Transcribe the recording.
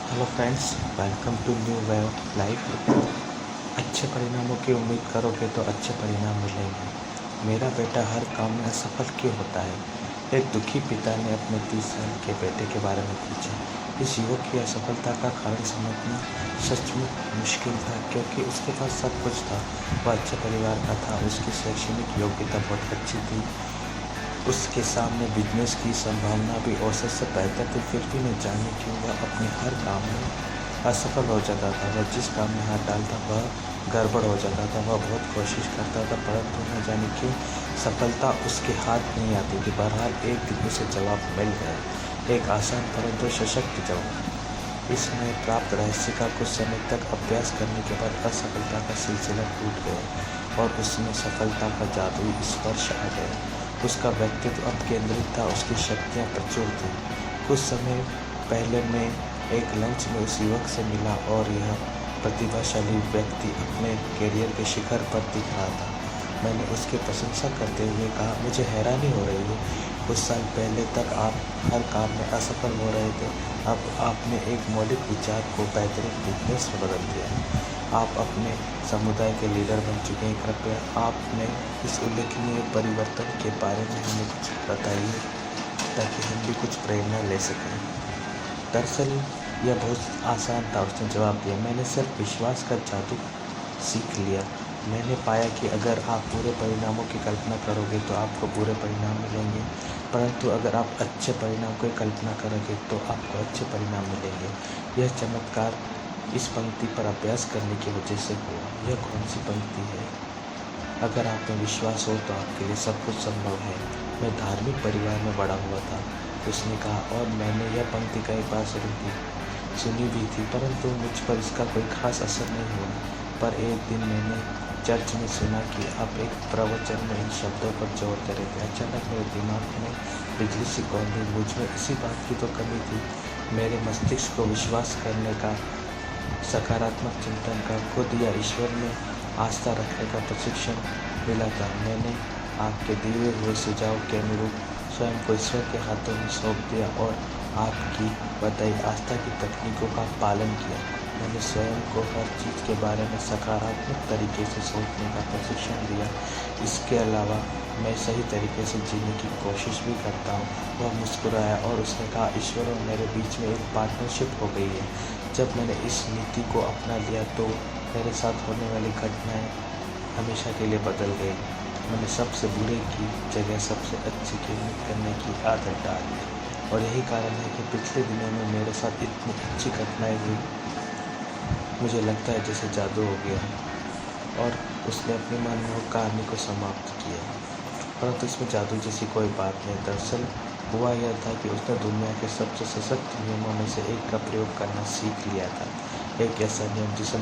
Hello friends, welcome to new way of life. अच्छे परिणामों की उम्मीद करोगे तो अच्छे परिणाम मिलेंगे। मेरा बेटा हर काम में असफल क्यों होता है? एक दुखी पिता ने अपने 30 साल के बेटे के बारे में पूछा। इस युवक की असफलता का कारण समझना सचमुच मुश्किल था, क्योंकि उसके पास सब कुछ था। वह अच्छे परिवार का था, उसकी शैक्षणिक योग्यता बहुत अच्छी थी, उसके सामने बिजनेस की संभावना भी औसत से बेहतर थी। फिर भी न जाने क्यों वह अपने हर काम में असफल हो जाता था। वह जिस काम में हाथ डालता वह गड़बड़ हो जाता था। वह बहुत कोशिश करता था, परंतु न जाने क्यों सफलता उसके हाथ नहीं आती थी। बहरहाल एक दिन उसे जवाब मिल गया, एक आसान परंतु सशक्त जवाब। इसमें प्राप्त रहस्य का कुछ समय तक अभ्यास करने के बाद असफलता का सिलसिला टूट गया और उसमें सफलता का जादुई स्पर्श आ गया। उसका व्यक्तित्व अब केंद्रित था, उसकी शक्तियाँ प्रचुर थीं। कुछ समय पहले मैं एक लंच में उस युवक से मिला और यह प्रतिभाशाली व्यक्ति अपने करियर के शिखर पर दिख रहा था। मैंने उसकी प्रशंसा करते हुए कहा, मुझे हैरानी हो रही है, कुछ साल पहले तक आप हर काम में असफल हो रहे थे, अब आपने एक मौलिक विचार को बेहतरीन बिजनेस में बदल दिया है। आप अपने समुदाय के लीडर बन चुके हैं। कृपया आपने इस उल्लेखनीय परिवर्तन के बारे में हमें कुछ बताइए, ताकि हम भी कुछ प्रेरणा ले सकें। दरअसल यह बहुत आसान था, उसने जवाब दिया। मैंने सिर्फ विश्वास का जादू सीख लिया। मैंने पाया कि अगर आप बुरे परिणामों की कल्पना करोगे तो आपको बुरे परिणाम मिलेंगे, परंतु अगर आप अच्छे परिणाम की कल्पना करोगे तो आपको अच्छे परिणाम मिलेंगे। यह चमत्कार इस पंक्ति पर अभ्यास करने की वजह से हुआ। यह कौन सी पंक्ति है? अगर आप में विश्वास हो तो आपके लिए सब कुछ संभव है। मैं धार्मिक परिवार में बड़ा हुआ था, उसने कहा, और मैंने यह पंक्ति कई बार सुनी भी थी, परंतु मुझ पर इसका कोई खास असर नहीं हुआ। पर एक दिन मैंने चर्च में सुना कि आप एक प्रवचन में इन शब्दों पर जोर दे रहे थे। अचानक मेरे दिमाग में बिजली सी कौंधी। मुझ में इसी बात की तो कमी थी। मेरे मस्तिष्क को विश्वास करने का, सकारात्मक चिंतन का, खुद या ईश्वर में आस्था रखने का प्रशिक्षण मिला था। मैंने आपके दिए हुए सुझाव के अनुरूप स्वयं को ईश्वर के हाथों में सौंप दिया और आपकी बताई आस्था की तकनीकों का पालन किया। मैंने स्वयं को हर चीज़ के बारे में सकारात्मक तरीके से सोचने का प्रशिक्षण दिया। इसके अलावा मैं सही तरीके से जीने की कोशिश भी करता हूँ। वह मुस्कुराया और उसने कहा, ईश्वर और मेरे बीच में एक पार्टनरशिप हो गई है। जब मैंने इस नीति को अपना लिया तो मेरे साथ होने वाली घटनाएं हमेशा के लिए बदल गई। मैंने सबसे बुरे की जगह सबसे अच्छी की उम्मीद करने की आदत डाल दी, और यही कारण है कि पिछले दिनों में मेरे साथ इतनी अच्छी घटनाएं हुई। मुझे लगता है जैसे जादू हो गया। और उसने अपनी मनमोहक कहानी को समाप्त किया, परंतु इसमें जादू जैसी कोई बात नहीं। दरअसल हुआ यह था कि उसने दुनिया के सबसे सशक्त नियमों में से एक का प्रयोग करना सीख लिया था। एक ऐसा नियम जिसे